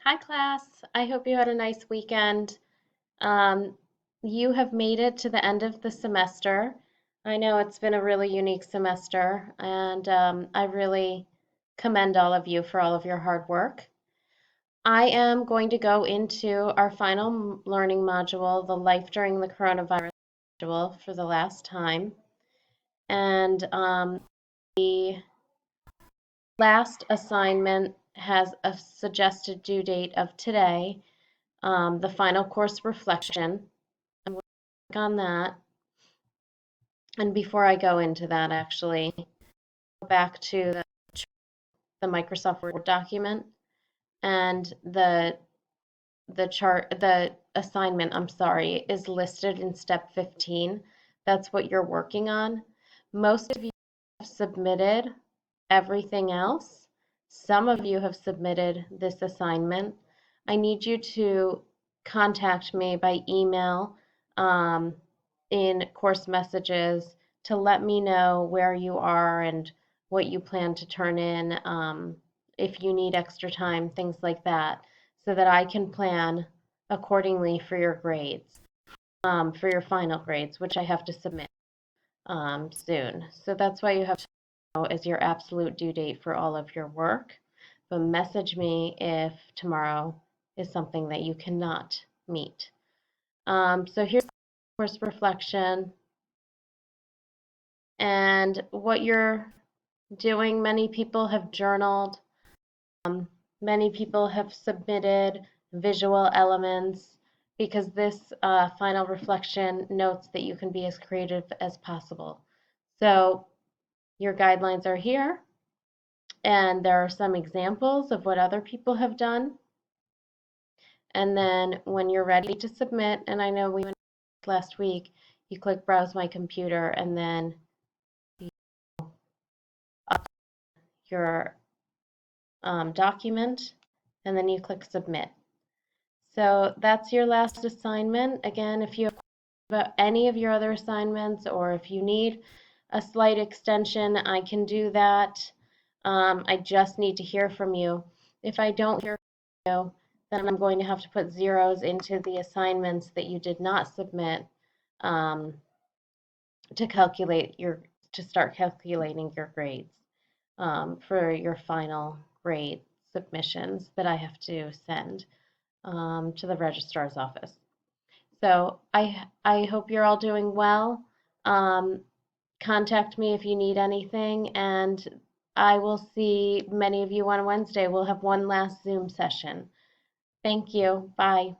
Hi, class. I hope you had a nice weekend. Um, you have made it to the end of the semester. I know it's been a really unique semester, and I really commend all of you for all of your hard work. I am going to go into our final learning module, the Life During the Coronavirus module, for the last time. And the last assignment has a suggested due date of today. The final course reflection. I'm going to click on that. And before I go into that, actually, go back to the Microsoft Word document and the assignment, I'm sorry, is listed in step 15. That's what you're working on. Most of you have submitted everything else. Some of you have submitted this assignment. I need you to contact me by email in course messages to let me know where you are and what you plan to turn in, if you need extra time, things like that, so that I can plan accordingly for your grades, for your final grades, which I have to submit soon. So that's why you have to know as your absolute due date for all of your work. But message me if tomorrow is something that you cannot meet. So here's the course reflection and what you're doing. Many people have journaled. Many people have submitted visual elements because this final reflection notes that you can be as creative as possible. So your guidelines are here, and there are some examples of what other people have done. And then when you're ready to submit, and I know we went last week, you click Browse My Computer, and then you your document, and then you click Submit. So that's your last assignment. Again, if you have about any of your other assignments, or if you need a slight extension, I can do that. I just need to hear from you. If I don't hear from you, then I'm going to have to put zeros into the assignments that you did not submit, um, to start calculating your grades, for your final grade submissions that I have to send, to the registrar's office. So I hope you're all doing well. Um, Contact me if you need anything, and I will see many of you on Wednesday. We'll have one last Zoom session. Thank you. Bye.